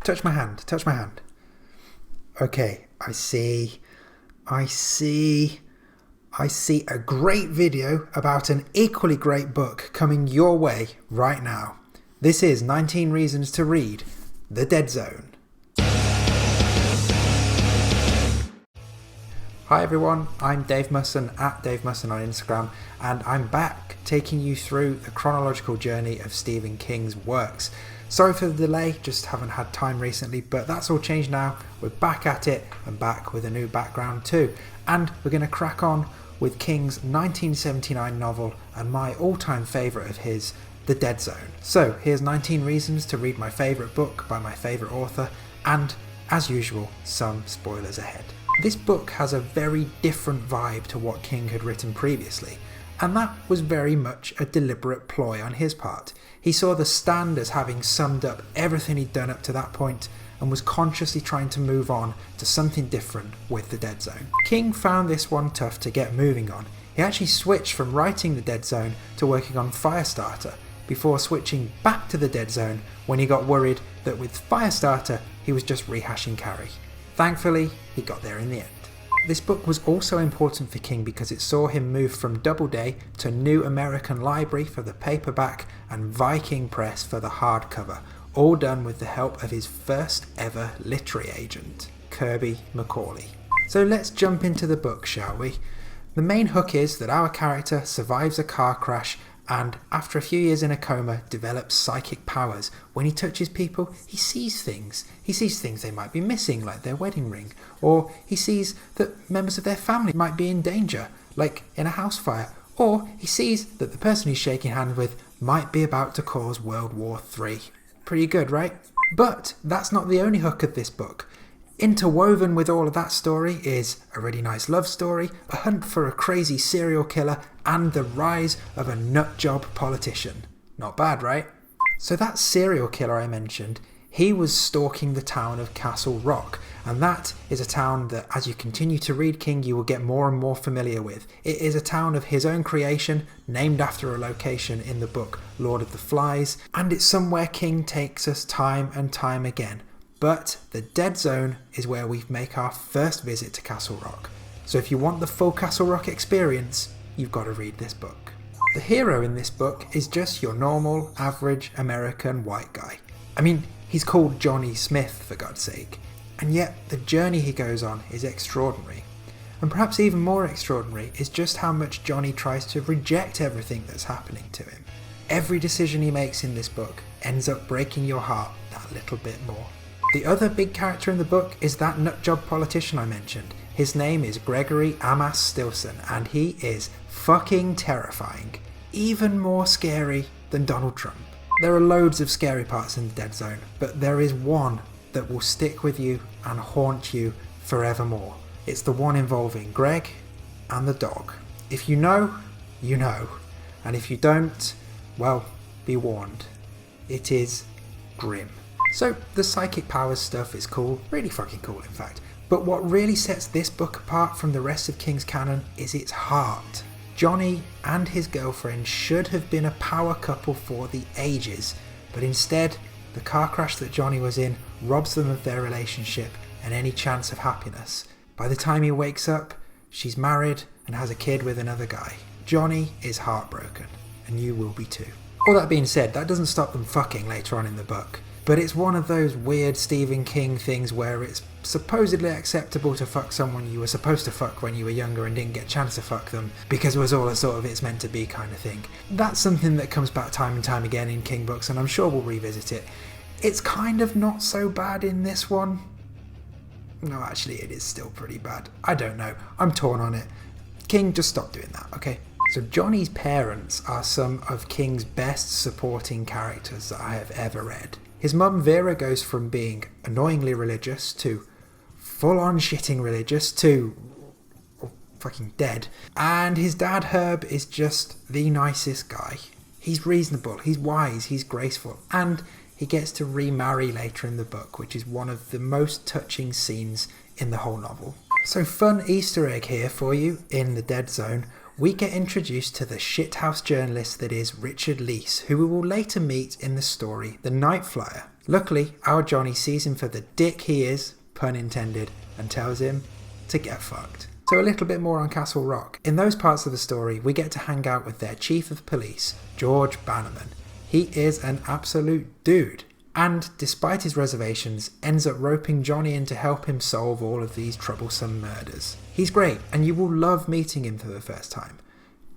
touch my hand. Okay, I see a great video about an equally great book coming your way right now. This is 19 Reasons to Read The Dead Zone. Hi everyone, I'm Dave Musson at Dave Musson on Instagram, and I'm back taking you through the chronological journey of Stephen King's works. Sorry for the delay, just haven't had time recently, but that's all changed now. We're back at it and back with a new background too. And we're going to crack on with King's 1979 novel and my all-time favourite of his, The Dead Zone. So here's 19 reasons to read my favourite book by my favourite author, and as usual, some spoilers ahead. This book has a very different vibe to what King had written previously, and that was very much a deliberate ploy on his part. He saw The Stand as having summed up everything he'd done up to that point and was consciously trying to move on to something different with The Dead Zone. King found this one tough to get moving on. He actually switched from writing The Dead Zone to working on Firestarter, before switching back to The Dead Zone when he got worried that with Firestarter he was just rehashing Carrie. Thankfully, he got there in the end. This book was also important for King because it saw him move from Doubleday to New American Library for the paperback and Viking Press for the hardcover, all done with the help of his first ever literary agent, Kirby McCauley. So let's jump into the book, shall we? The main hook is that our character survives a car crash and, after a few years in a coma, develops psychic powers. When he touches people, he sees things. He sees things they might be missing, like their wedding ring. Or he sees that members of their family might be in danger, like in a house fire. Or he sees that the person he's shaking hands with might be about to cause World War III. Pretty good, right? But that's not the only hook of this book. Interwoven with all of that story is a really nice love story, a hunt for a crazy serial killer, and the rise of a nutjob politician. Not bad, right? So that serial killer I mentioned, he was stalking the town of Castle Rock, and that is a town that as you continue to read King you will get more and more familiar with. It is a town of his own creation, named after a location in the book Lord of the Flies, and it's somewhere King takes us time and time again. But The Dead Zone is where we make our first visit to Castle Rock. So if you want the full Castle Rock experience, you've got to read this book. The hero in this book is just your normal, average American white guy. I mean, he's called Johnny Smith, for God's sake. And yet the journey he goes on is extraordinary. And perhaps even more extraordinary is just how much Johnny tries to reject everything that's happening to him. Every decision he makes in this book ends up breaking your heart that little bit more. The other big character in the book is that nutjob politician I mentioned. His name is Gregory Adams Stillson, and he is fucking terrifying. Even more scary than Donald Trump. There are loads of scary parts in The Dead Zone, but there is one that will stick with you and haunt you forevermore. It's the one involving Greg and the dog. If you know, you know. And if you don't, well, be warned. It is grim. So the psychic powers stuff is cool, really fucking cool in fact, but what really sets this book apart from the rest of King's canon is its heart. Johnny and his girlfriend should have been a power couple for the ages, but instead the car crash that Johnny was in robs them of their relationship and any chance of happiness. By the time he wakes up, she's married and has a kid with another guy. Johnny is heartbroken, and you will be too. All that being said, that doesn't stop them fucking later on in the book. But it's one of those weird Stephen King things where it's supposedly acceptable to fuck someone you were supposed to fuck when you were younger and didn't get a chance to fuck them because it was all a sort of it's meant to be kind of thing. That's something that comes back time and time again in King books, and I'm sure we'll revisit it. It's kind of not so bad in this one. No, actually it is still pretty bad. I don't know. I'm torn on it. King, just stop doing that, okay? So Johnny's parents are some of King's best supporting characters that I have ever read. His mum Vera goes from being annoyingly religious to full-on shitting religious to fucking dead. And his dad Herb is just the nicest guy. He's reasonable, he's wise, he's graceful, and he gets to remarry later in the book, which is one of the most touching scenes in the whole novel. So fun Easter egg here for you in The Dead Zone. we get introduced to the shithouse journalist that is Richard Leese, who we will later meet in the story The Night Flyer. Luckily, our Johnny sees him for the dick he is, pun intended, and tells him to get fucked. So a little bit more on Castle Rock. In those parts of the story, we get to hang out with their chief of police, George Bannerman. He is an absolute dude, and despite his reservations, ends up roping Johnny in to help him solve all of these troublesome murders. He's great, and you will love meeting him for the first time.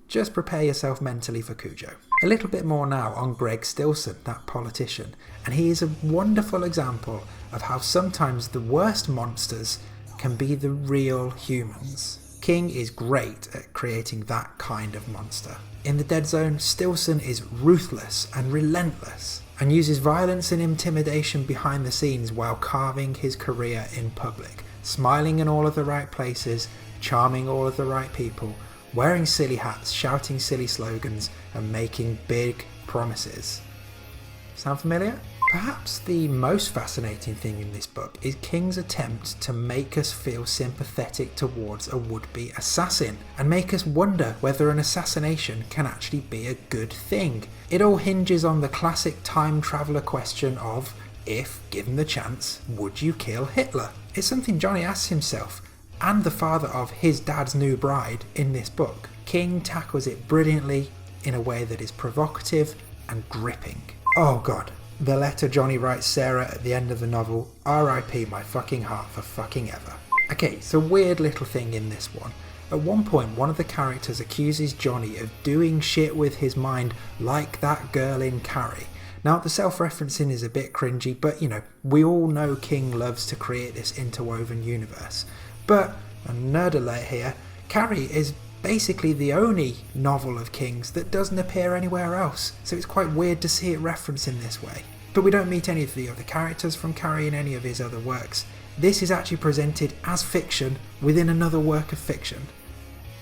Just prepare yourself mentally for Cujo. A little bit more now on Greg Stillson, that politician, and he is a wonderful example of how sometimes the worst monsters can be the real humans. King is great at creating that kind of monster. In the Dead Zone, Stillson is ruthless and relentless, and uses violence and intimidation behind the scenes while carving his career in public, smiling in all of the right places, charming all of the right people, wearing silly hats, shouting silly slogans, and making big promises. Sound familiar? Perhaps the most fascinating thing in this book is King's attempt to make us feel sympathetic towards a would-be assassin, and make us wonder whether an assassination can actually be a good thing. It all hinges on the classic time traveller question of, if given the chance, would you kill Hitler? It's something Johnny asks himself, and the father of his dad's new bride in this book. King tackles it brilliantly in a way that is provocative and gripping. Oh god. The letter Johnny writes Sarah at the end of the novel, RIP my fucking heart for fucking ever. Okay, so weird little thing in this one. At one point, one of the characters accuses Johnny of doing shit with his mind like that girl in Carrie. Now, the self-referencing is a bit cringy, but you know, we all know King loves to create this interwoven universe. But, a nerd alert here, Carrie is basically the only novel of King's that doesn't appear anywhere else, so it's quite weird to see it referenced in this way. But we don't meet any of the other characters from Carrie in any of his other works. This is actually presented as fiction within another work of fiction.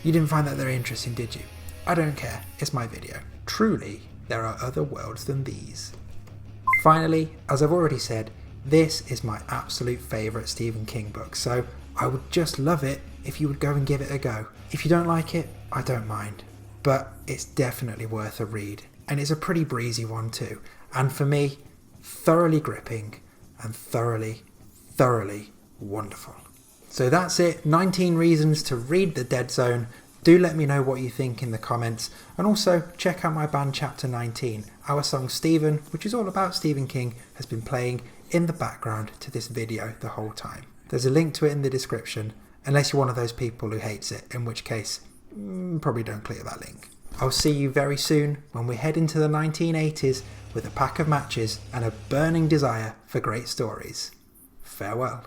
You didn't find that very interesting, did you? I don't care, it's my video. Truly, there are other worlds than these. Finally, as I've already said, this is my absolute favourite Stephen King book, so I would just love it if you would go and give it a go. If you don't like it, I don't mind, but it's definitely worth a read, and it's a pretty breezy one too, and for me, thoroughly gripping and thoroughly wonderful. So that's it, 19 reasons to read The Dead Zone. Do let me know what you think in the comments, and also check out my band Chapter 19. Our song Stephen, which is all about Stephen King, has been playing in the background to this video the whole time. There's a link to it in the description, unless you're one of those people who hates it, in which case, probably don't click that link. I'll see you very soon when we head into the 1980s with a pack of matches and a burning desire for great stories. Farewell.